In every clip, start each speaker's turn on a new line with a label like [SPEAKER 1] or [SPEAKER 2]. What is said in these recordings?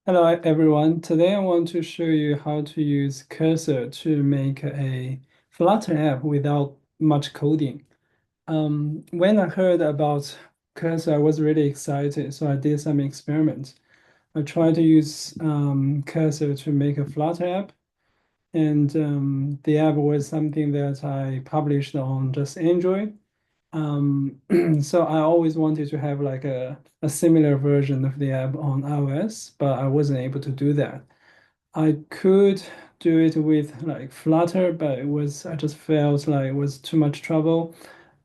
[SPEAKER 1] Hello everyone. Today I want to show you how to use Cursor to make a Flutter app without much coding. When I heard about Cursor, I was really excited, so I did some experiments. I tried to use Cursor to make a Flutter app, and the app was something that I published on just Android. Um, so I always wanted to have like a similar version of the app on iOS, but I wasn't able to do that. I could do it with like Flutter, but I just felt like it was too much trouble.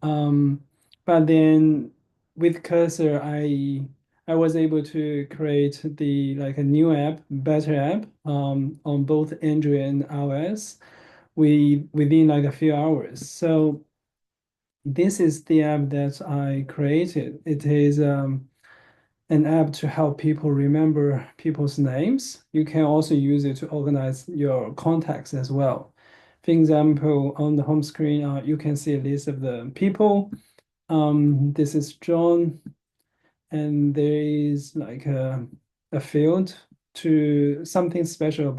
[SPEAKER 1] Um, but then with Cursor, I was able to create the like a new app, better app, on both Android and iOS within like a few hours. So this is the app that I created. It is an app to help people remember people's names. You can also use it to organize your contacts as well. For example, on the home screen, you can see a list of the people. This is John, and there is like a field to something special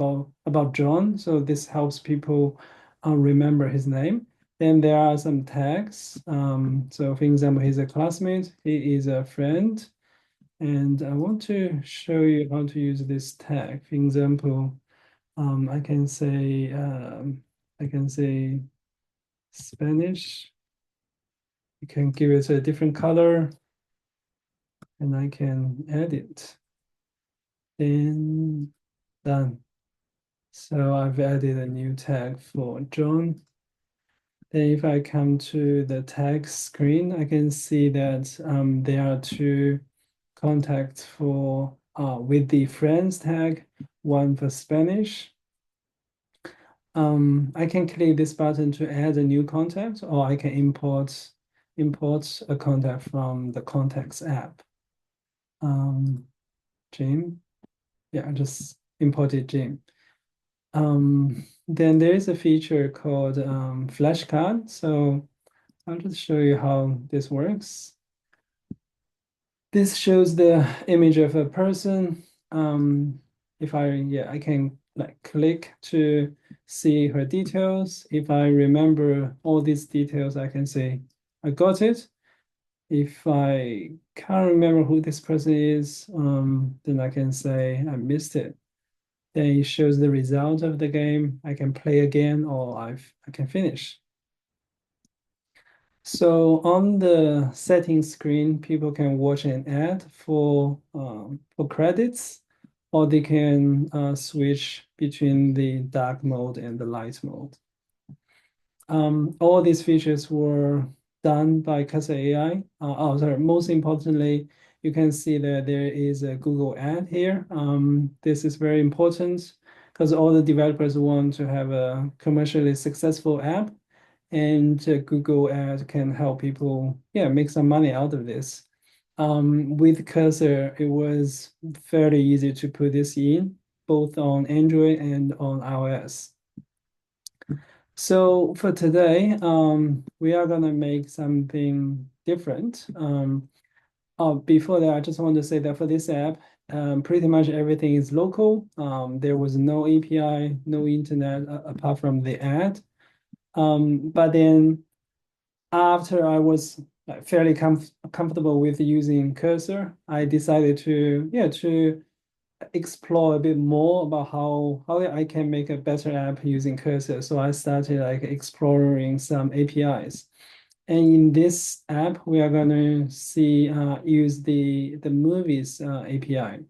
[SPEAKER 1] about John. So this helps people remember his name. Then there are some tags. So for example, he's a classmate, he is a friend. And I want to show you how to use this tag. For example, I can say Spanish. You can give it a different color, and I can edit. Then done. So I've added a new tag for John. Then if I come to the tag screen, I can see that there are two contacts for with the friends tag, one for Spanish. I can click this button to add a new contact, or I can import a contact from the contacts app. Jim, yeah, I just imported Jim. Then there is a feature called flashcard. So I'll just show you how this works. This shows the image of a person. If I can like click to see her details. If I remember all these details, I can say I got it. If I can't remember who this person is, then I can say I missed it. Then it shows the result of the game. I can play again, or I can finish. So on the settings screen, people can watch an ad for credits, or they can switch between the dark mode and the light mode. All these features were done by Casa AI. Oh, sorry. Most importantly, you can see that there is a Google ad here. This is very important because all the developers want to have a commercially successful app, and Google Ads can help people, yeah, make some money out of this. With Cursor, it was fairly easy to put this in, both on Android and on iOS. So for today, we are gonna make something different. Before that, I just want to say that for this app, pretty much everything is local. There was no API, no internet apart from the ad. But then after I was like, fairly comfortable with using Cursor, I decided to explore a bit more about how I can make a better app using Cursor. So I started like exploring some APIs. And in this app, we are going to see use the movies API.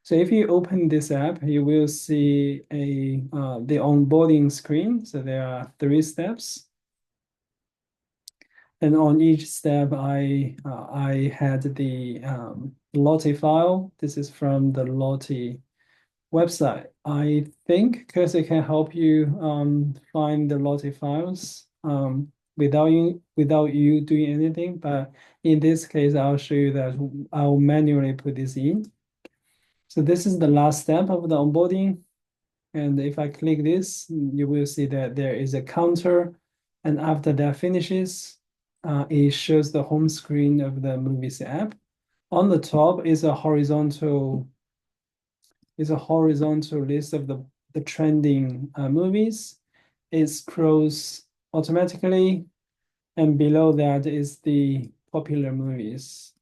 [SPEAKER 1] So if you open this app, you will see the onboarding screen. So there are 3 steps. And on each step, I had the Lottie file. This is from the Lottie website. I think Cursor can help you find the Lottie files without you doing anything. But in this case, I'll show you that I'll manually put this in. So this is the last step of the onboarding. And if I click this, you will see that there is a counter. And after that finishes, it shows the home screen of the Movies app. On the top is a horizontal is a horizontal list of the trending movies. It scrolls automatically, and below that is the popular movies.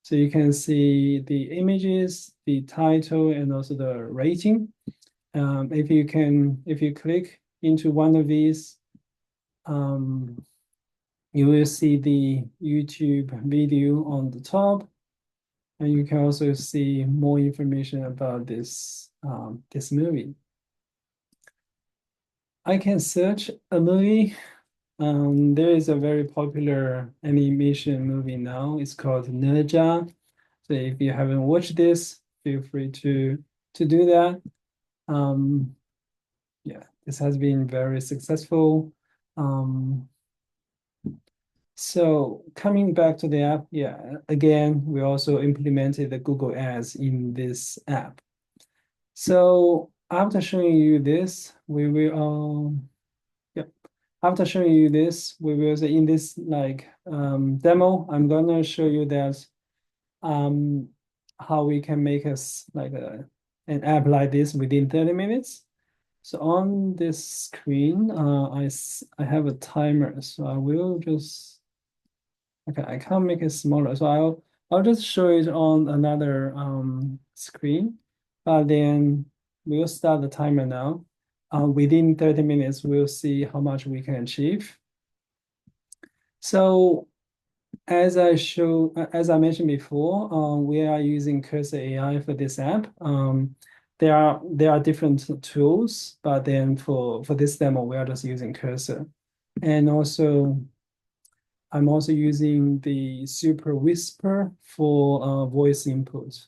[SPEAKER 1] So you can see the images, the title, and also the rating. If you click into one of these, you will see the YouTube video on the top, and you can also see more information about this movie. I can search a movie. There is a very popular animation movie now. It's called Nerja. So if you haven't watched this, feel free to do that. Yeah, this has been very successful. So coming back to the app, yeah, again, we also implemented the Google Ads in this app. So after showing you this, we will yeah. After showing you this, we will say in this like demo, I'm gonna show you that how we can make us like an app like this within 30 minutes. So on this screen, I have a timer, so I will just okay. I can't make it smaller, so I'll just show it on another screen, but then we'll start the timer now. Within 30 minutes, we'll see how much we can achieve. So as I mentioned before, we are using Cursor AI for this app. There are different tools, but then for this demo, we are just using Cursor. And also, I'm also using the Super Whisper for voice input.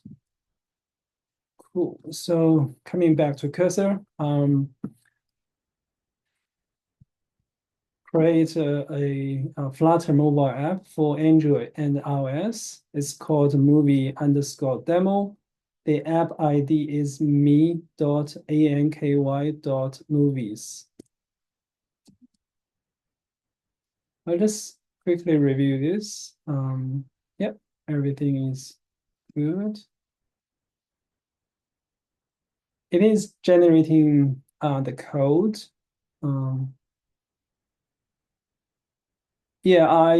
[SPEAKER 1] Cool. So coming back to Cursor, create a Flutter mobile app for Android and iOS. It's called movie_demo. The app ID is me.anky.movies. I'll just quickly review this. Yep, everything is good. It is generating the code. Yeah,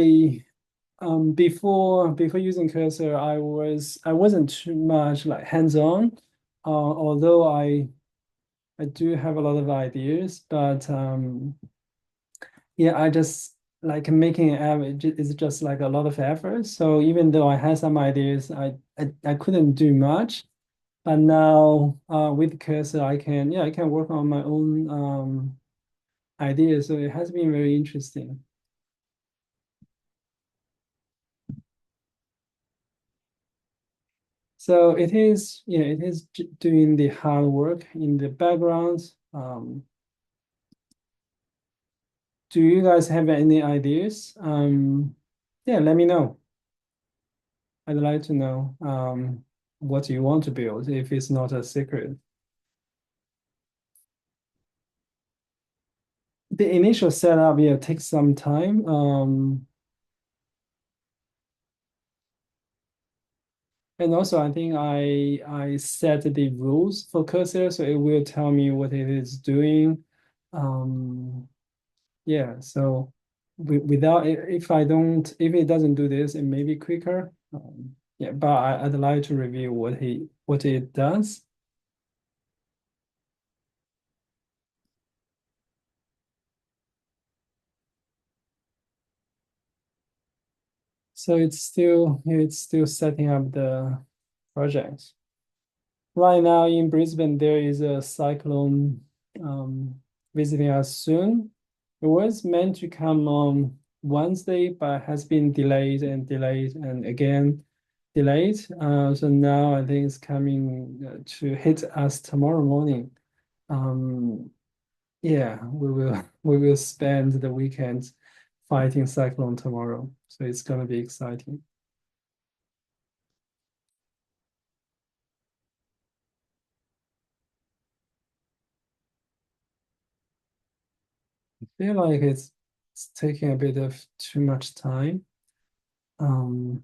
[SPEAKER 1] before using Cursor, I wasn't too much like hands-on, although I do have a lot of ideas, but yeah, I just like making an app is just like a lot of effort. So even though I had some ideas, I couldn't do much. But now with Cursor, I can work on my own ideas. So it has been very interesting. So it is doing the hard work in the background. Do you guys have any ideas? Yeah, let me know. I'd like to know what you want to build if it's not a secret. The initial setup, yeah, takes some time. And also I think I set the rules for Cursor, so it will tell me what it is doing. Um, yeah, so without if it doesn't do this, it may be quicker. Yeah, but I'd like to review what it does. So it's still setting up the project. Right now in Brisbane, there is a cyclone visiting us soon. It was meant to come on Wednesday, but has been delayed and delayed and again delayed. So now I think it's coming to hit us tomorrow morning. Um, yeah, we will spend the weekend fighting cyclone tomorrow. So it's gonna be exciting. I feel like it's taking a bit of too much time. Um,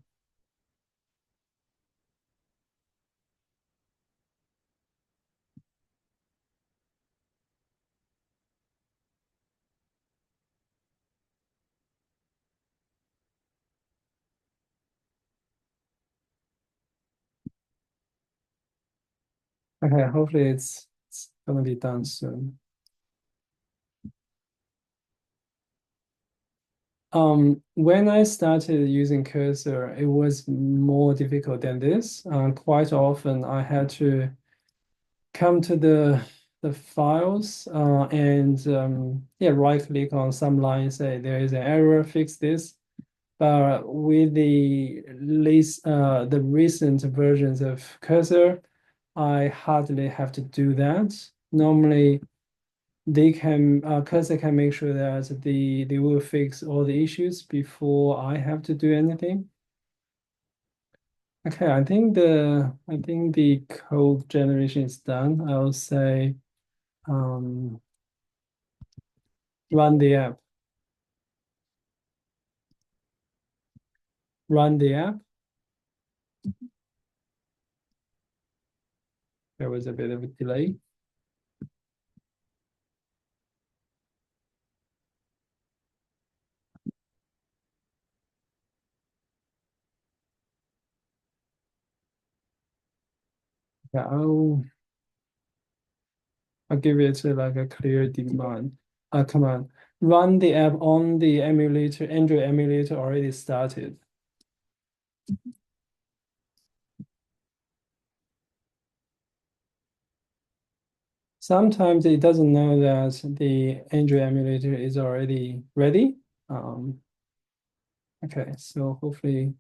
[SPEAKER 1] Okay, hopefully it's gonna be done soon. When I started using Cursor, it was more difficult than this. Quite often I had to come to the files and yeah, right click on some line, say there is an error, fix this. But with the recent versions of Cursor, I hardly have to do that. Normally, Cursor can make sure that they will fix all the issues before I have to do anything. Okay, I think the code generation is done. I'll say um, run the app. Run the app. There was a bit of a delay. Yeah, I'll give it like a clear demand. Command. Run the app on the emulator, Android emulator already started. Sometimes it doesn't know that the Android emulator is already ready. Um, okay, so hopefully,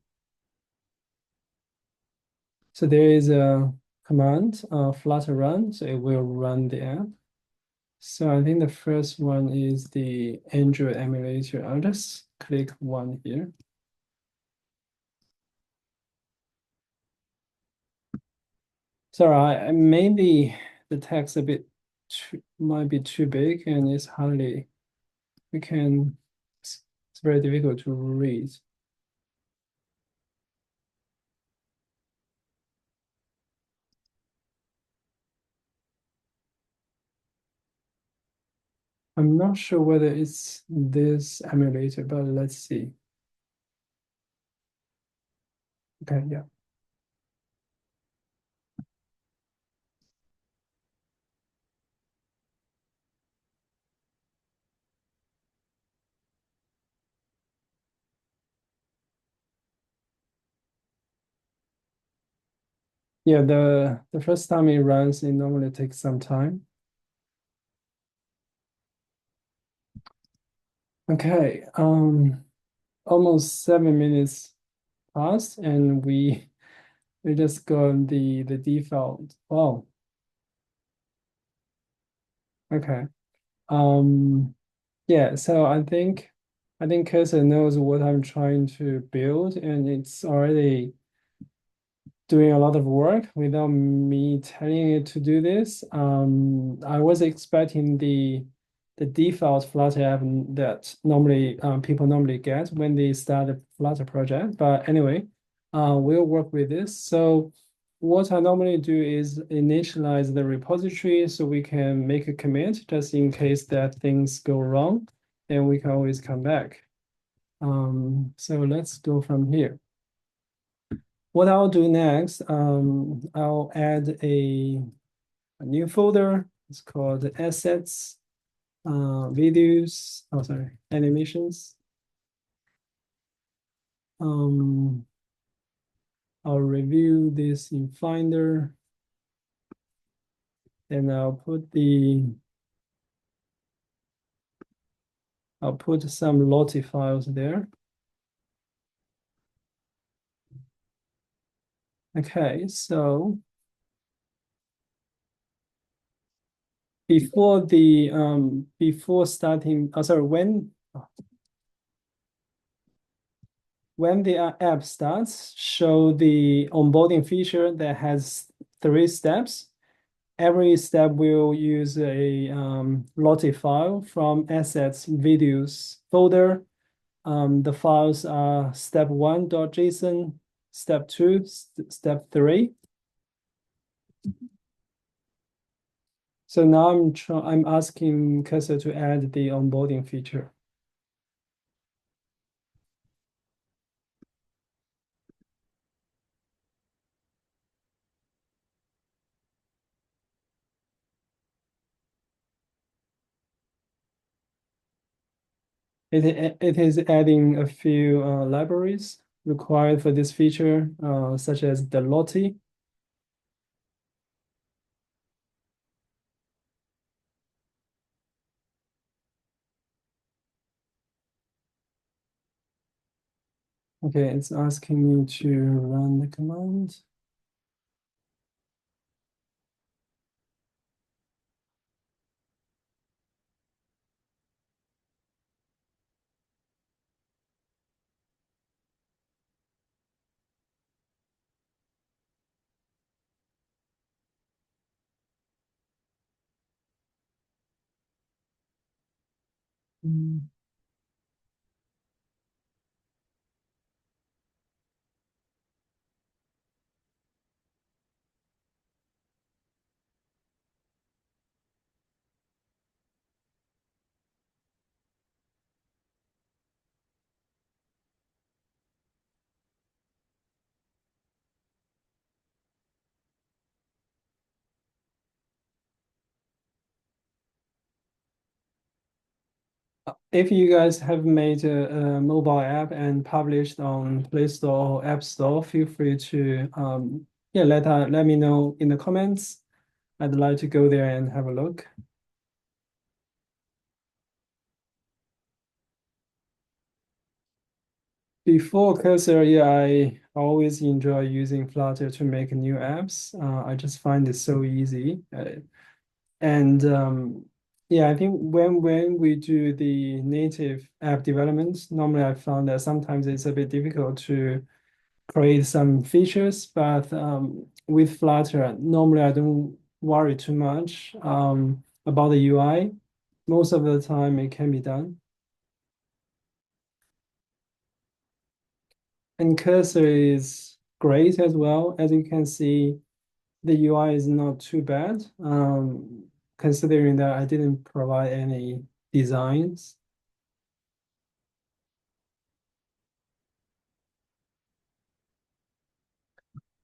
[SPEAKER 1] so there is a command, Flutter run, so it will run the app. So I think the first one is the Android emulator. I'll just click one here. Sorry, maybe the text a bit might be too big and it's hardly we can it's very difficult to read. I'm not sure whether it's this emulator, but let's see. Okay, yeah. Yeah, the first time it runs, it normally takes some time. Okay, almost 7 minutes passed and we just got the default. Oh, okay. Um yeah, so I think Cursor knows what I'm trying to build and it's already doing a lot of work without me telling it to do this. I was expecting the default Flutter app that normally people normally get when they start a Flutter project. But anyway, we'll work with this. So what I normally do is initialize the repository so we can make a commit just in case that things go wrong, and we can always come back. So let's go from here. What I'll do next, I'll add a new folder. It's called assets, videos, oh, sorry, animations. Um, I'll review this in Finder and I'll put some Lottie files there. Okay, so before starting, oh, sorry, when the app starts, show the onboarding feature that has 3 steps. Every step will use a Lottie file from assets videos folder. The files are step1.json, step2, step3. So now I'm asking Cursor to add the onboarding feature. It is adding a few libraries required for this feature, such as the Lottie. Okay, it's asking me to run the command. Mm. If you guys have made a mobile app and published on Play Store or App Store, feel free to yeah, let me know in the comments. I'd like to go there and have a look. Before Cursor, yeah, I always enjoy using Flutter to make new apps. I just find it so easy. And yeah, I think when we do the native app development, normally I found that sometimes it's a bit difficult to create some features, but with Flutter, normally I don't worry too much about the UI. Most of the time it can be done. And Cursor is great as well. As you can see, the UI is not too bad, considering that I didn't provide any designs.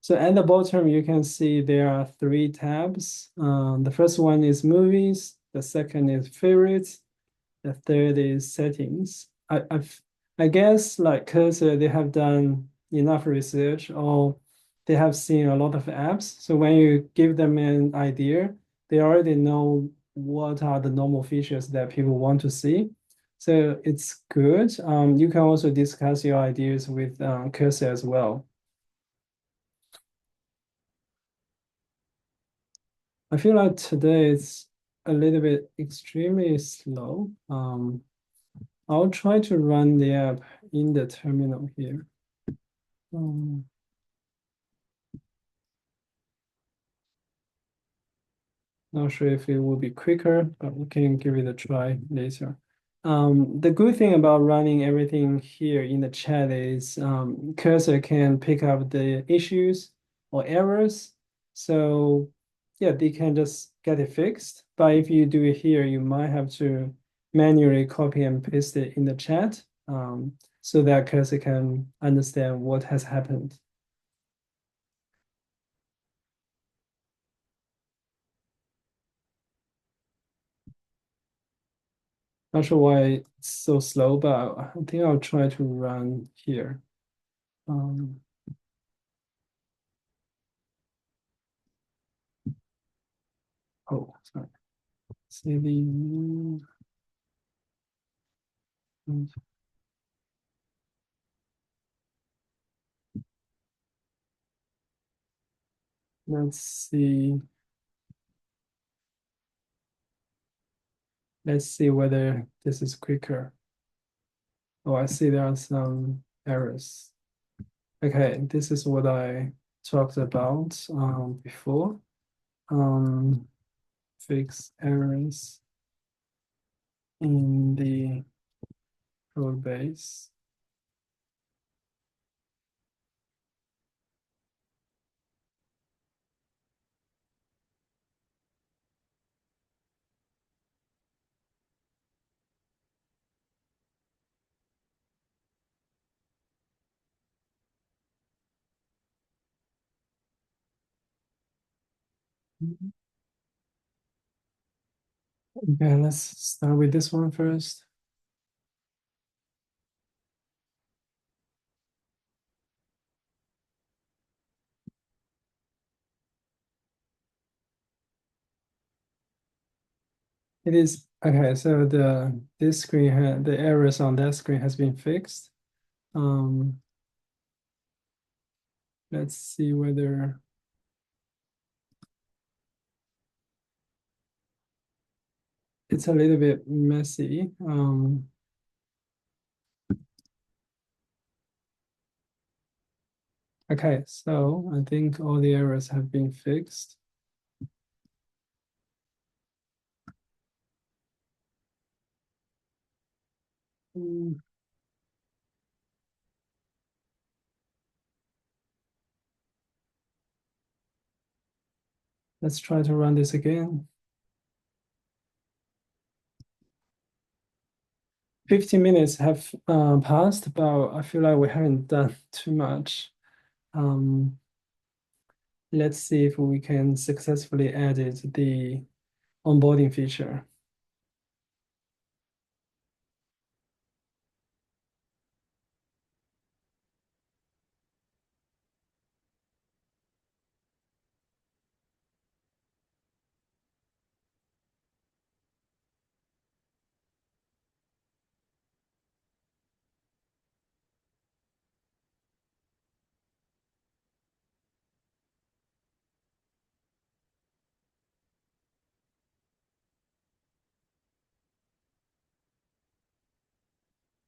[SPEAKER 1] So at the bottom, you can see there are three tabs. The first one is movies. The second is favorites. The third is settings. I guess like Cursor, they have done enough research or they have seen a lot of apps. So when you give them an idea, they already know what are the normal features that people want to see. So it's good. You can also discuss your ideas with Cursor as well. I feel like today it's a little bit extremely slow. I'll try to run the app in the terminal here. Um, Not sure if it will be quicker, but we can give it a try later. The good thing about running everything here in the chat is Cursor can pick up the issues or errors. So yeah, they can just get it fixed. But if you do it here, you might have to manually copy and paste it in the chat so that Cursor can understand what has happened. Not sure why it's so slow, but I think I'll try to run here. Um, oh, sorry. Saving. Let's see. Let's see whether this is quicker. Oh, I see there are some errors. Okay, this is what I talked about before. Um, Fix errors in the code base. Okay, let's start with this one first. It is okay. So the this screen had the errors on that screen has been fixed. Um, let's see whether it's a little bit messy. Okay, so I think all the errors have been fixed. Mm, let's try to run this again. 15 minutes have passed, but I feel like we haven't done too much. Um, let's see if we can successfully edit the onboarding feature.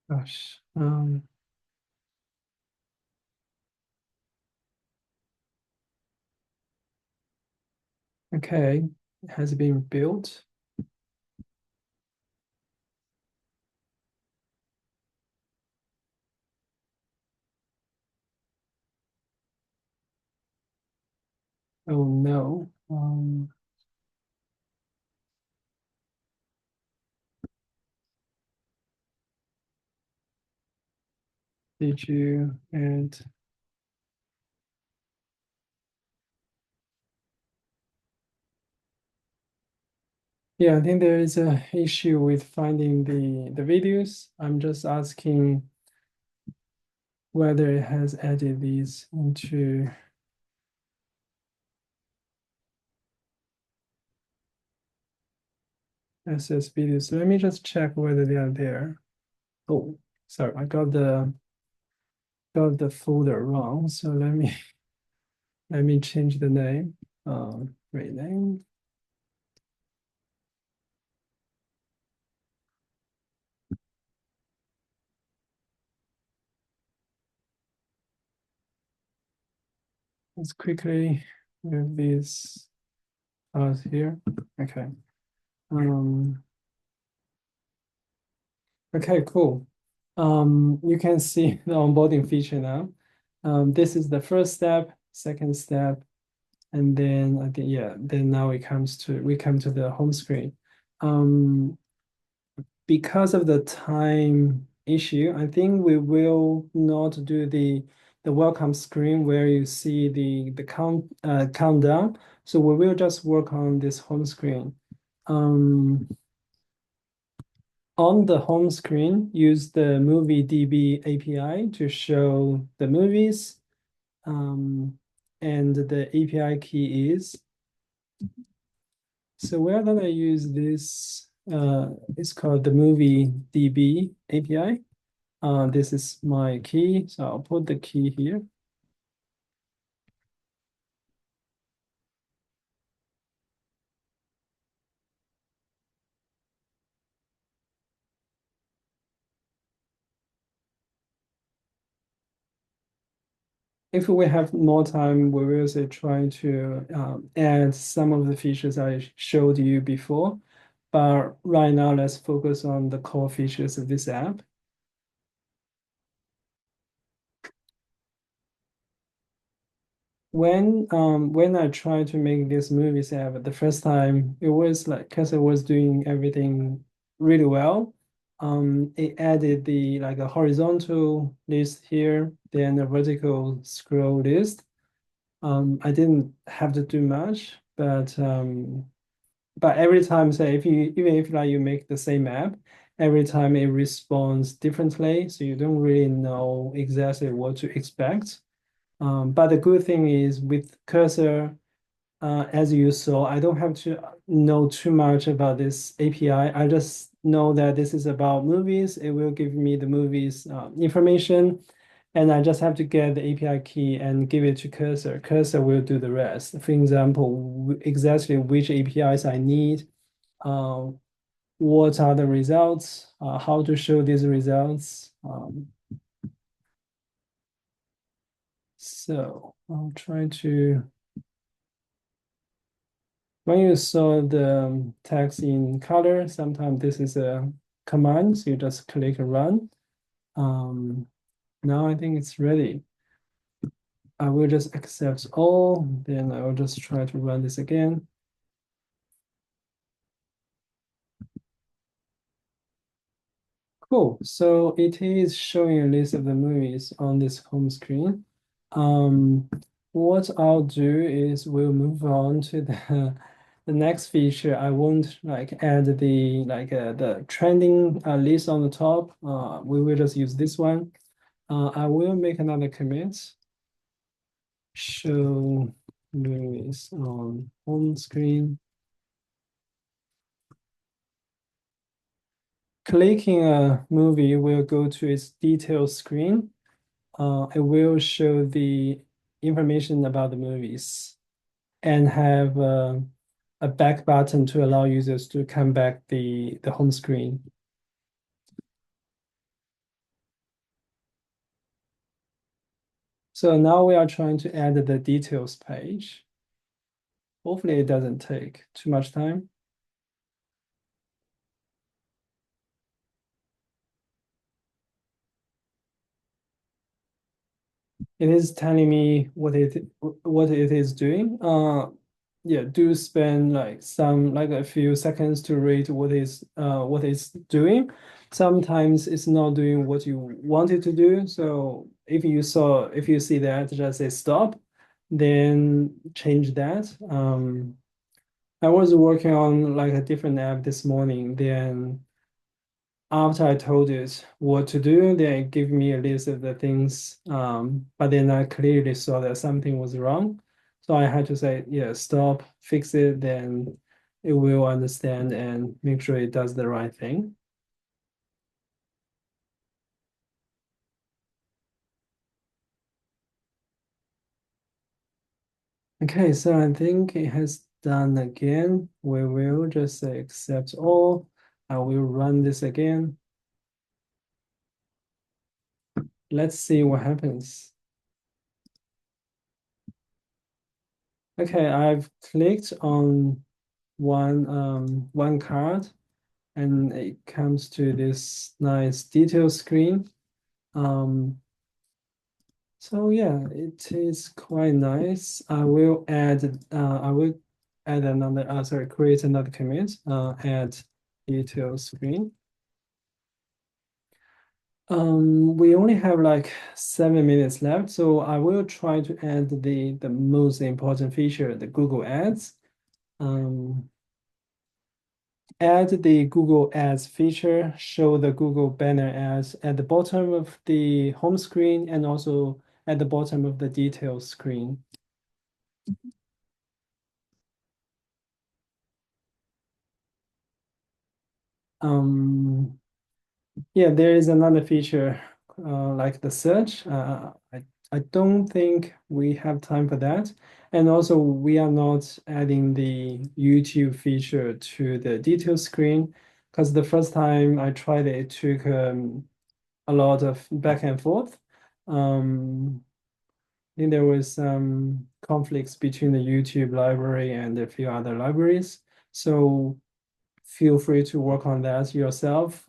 [SPEAKER 1] Gosh. Okay, it has been built. Oh no. Did you add? Yeah, I think there is a issue with finding the videos. I'm just asking whether it has added these into SS videos. So let me just check whether they are there. Oh, sorry, I got the folder wrong. So let me change the name. Rename. Let's quickly move these out here. Okay. Um, okay, cool. You can see the onboarding feature now. This is the first step, second step, and then I think yeah, then now we come to the home screen. Um, because of the time issue, I think we will not do the welcome screen where you see the countdown. So we will just work on this home screen. Um, on the home screen, use the movie DB API to show the movies. And the API key is, so we're gonna use this, it's called the movie DB API. This is my key, so I'll put the key here. If we have more time, we will also try to add some of the features I showed you before. But right now, let's focus on the core features of this app. When I tried to make this movies app the first time, it was like because I was doing everything really well. It added the like a horizontal list here, then a vertical scroll list. I didn't have to do much, but every time, say if you even if like you make the same app, every time it responds differently, so you don't really know exactly what to expect. But the good thing is with cursor, as you saw, I don't have to know too much about this API. I just know that this is about movies. It will give me the movies information, and I just have to get the API key and give it to Cursor. Cursor will do the rest. For example, exactly which APIs I need, uh, what are the results, how to show these results. So I'll try to. When you saw the text in color, sometimes this is a command, so you just click run. Um, Now I think it's ready. I will just accept all, then I will just try to run this again. Cool. So it is showing a list of the movies on this home screen. Um, what I'll do is we'll move on to the next feature. I won't like add the trending list on the top. We will just use this one. I will make another commit. Show movies on home screen. Clicking a movie will go to its details screen. It will show the information about the movies and have a back button to allow users to come back the home screen. So now we are trying to add the details page. Hopefully it doesn't take too much time. It is telling me what it is doing. Yeah, do spend like a few seconds to read what it's doing. Sometimes it's not doing what you want it to do. So if you see that, just say stop, then change that. I was working on like a different app this morning, then after I told it what to do, then it gave me a list of the things. But then I clearly saw that something was wrong. So I had to say, yeah, stop, fix it, then it will understand and make sure it does the right thing. Okay, so I think it has done again. We will just say accept all. I will run this again. Let's see what happens. Okay, I've clicked on one card and it comes to this nice detail screen. Um, so yeah, it is quite nice. I will add another, sorry, create another commit, add detail screen. We only have like 7 minutes left, so I will try to add the most important feature, the Google Ads. Um, Add the Google Ads feature, show the Google banner ads at the bottom of the home screen and also at the bottom of the details screen. Um, yeah, there is another feature like the search. I don't think we have time for that. And also we are not adding the YouTube feature to the details screen because the first time I tried it, it took a lot of back and forth. I think there was some conflicts between the YouTube library and a few other libraries. So feel free to work on that yourself.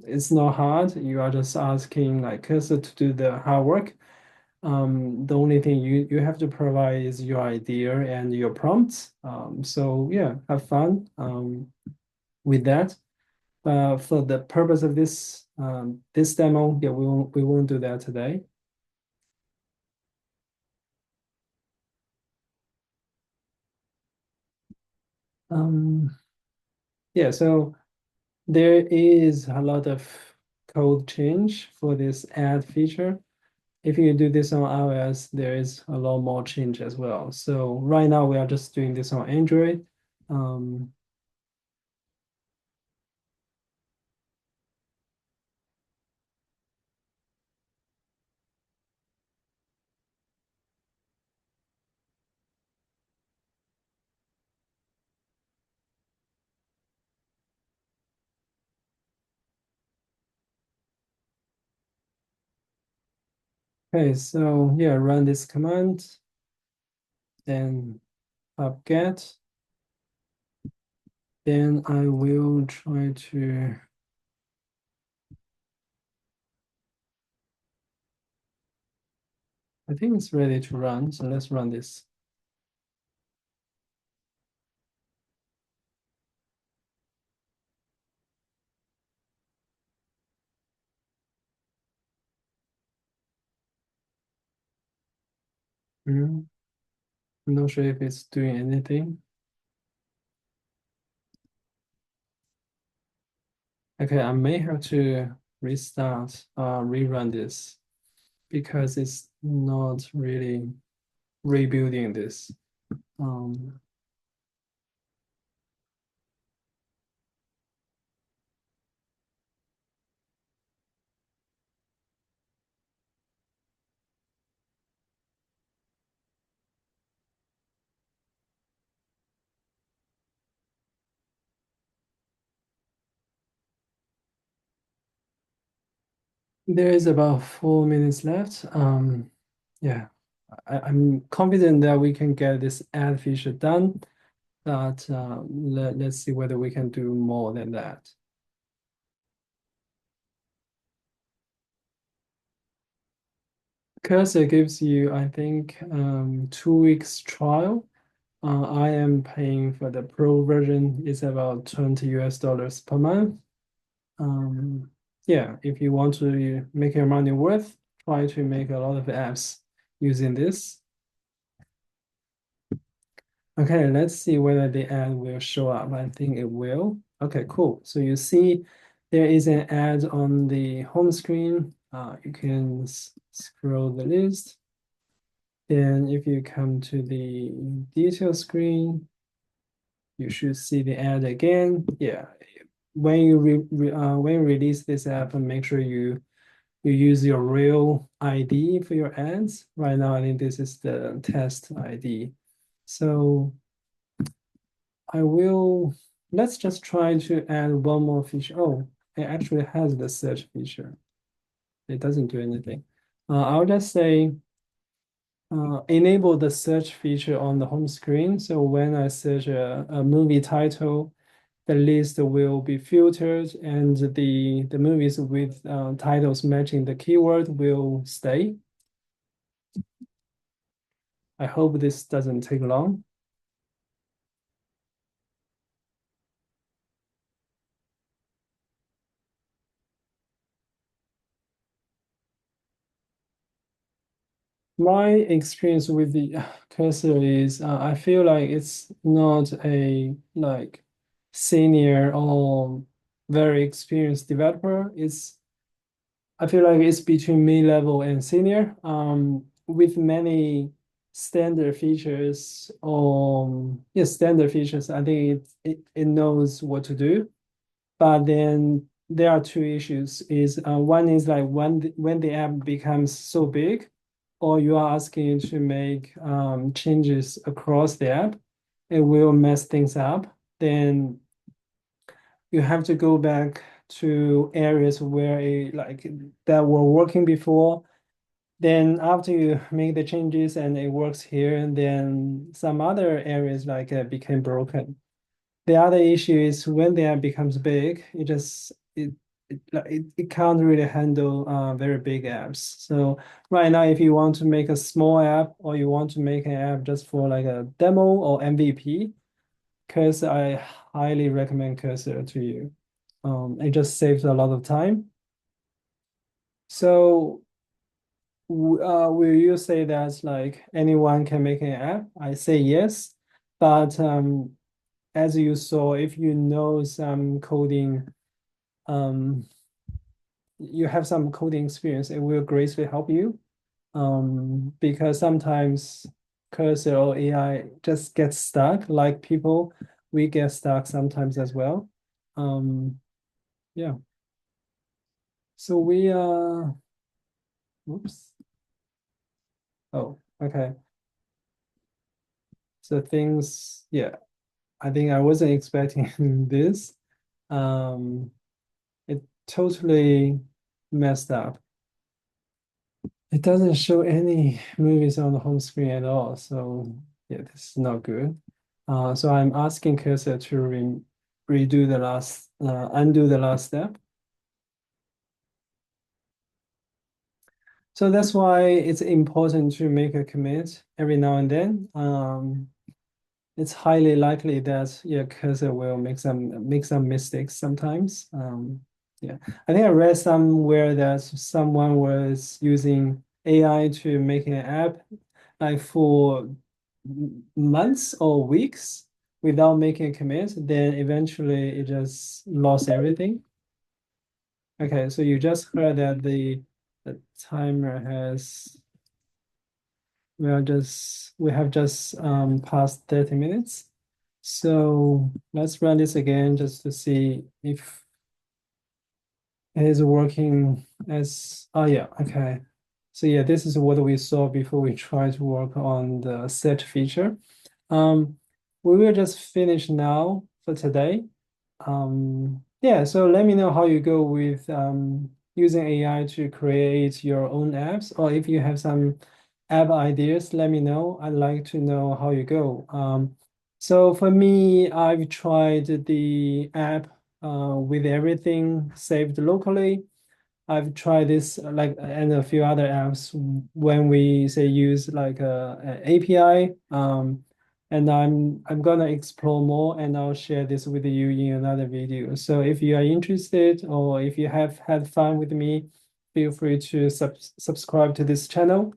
[SPEAKER 1] It's not hard. You are just asking like Cursor to do the hard work. The only thing you have to provide is your idea and your prompts. So yeah, have fun with that. For the purpose of this demo, yeah, we won't do that today. Um, yeah, so there is a lot of code change for this add feature. if you do this on iOS, there is a lot more change as well. So right now we are just doing this on Android. Um, okay, so yeah, run this command, then get. Then I will try to, I think it's ready to run. So let's run this. Mm, I'm not sure if it's doing anything. Okay, I may have to restart, rerun this because it's not really rebuilding this. Um, there is about 4 minutes left. Yeah, I'm confident that we can get this add feature done, but let's see whether we can do more than that. Cursor gives you, I think, 2 weeks trial. I am paying for the pro version. It's about 20 US dollars per month. Um, yeah, if you want to make your money worth, try to make a lot of apps using this. Okay, let's see whether the ad will show up. I think it will. Okay, cool. So you see there is an ad on the home screen. You can scroll the list. Then if you come to the detail screen, you should see the ad again. Yeah, when you release this app, make sure you use your real ID for your ads. Right now, I think this is the test ID. So I will, let's just try to add one more feature. Oh, it actually has the search feature. It doesn't do anything. I'll just say enable the search feature on the home screen. So when I search a movie title, the list will be filtered and the movies with titles matching the keyword will stay. I hope this doesn't take long. My experience with the cursor is I feel like it's not a like senior or very experienced developer. I feel like it's between mid-level and senior. With many standard features, yeah, standard features. I think it knows what to do. But then there are two issues. Is one is like when the app becomes so big, or you are asking to make changes across the app, it will mess things up. Then you have to go back to areas where like that were working before. Then after you make the changes and it works here, and then some other areas like became broken. The other issue is when the app becomes big, it can't really handle very big apps. So right now, if you want to make a small app or you want to make an app just for like a demo or MVP, Cursor, I highly recommend Cursor to you. It just saves a lot of time. So will you say that like anyone can make an app? I say yes, but as you saw, if you know some coding, um, you have some coding experience, it will greatly help you. because sometimes cursor or AI just gets stuck, like people, we get stuck sometimes as well. Yeah. So we oops. Oh, okay. So things, yeah, I think I wasn't expecting this. Um, it totally messed up. It doesn't show any movies on the home screen at all. So yeah, this is not good. So I'm asking cursor to redo the last, undo the last step. So that's why it's important to make a commit every now and then. It's highly likely that your cursor will make some mistakes sometimes. Yeah, I think I read somewhere that someone was using AI to make an app like for months or weeks without making a commit. Then eventually it just lost everything. Okay, so you just heard that the timer has we have just passed 30 minutes. So let's run this again just to see if it is working as, oh yeah, okay. So yeah, this is what we saw before we try to work on the set feature. Um, we will just finish now for today. Yeah, so let me know how you go with using AI to create your own apps, or if you have some app ideas, let me know. I'd like to know how you go. So for me, I've tried the app with everything saved locally. I've tried this like and a few other apps when we say use like a API. And I'm gonna explore more and I'll share this with you in another video. So if you are interested or if you have had fun with me, feel free to subscribe to this channel.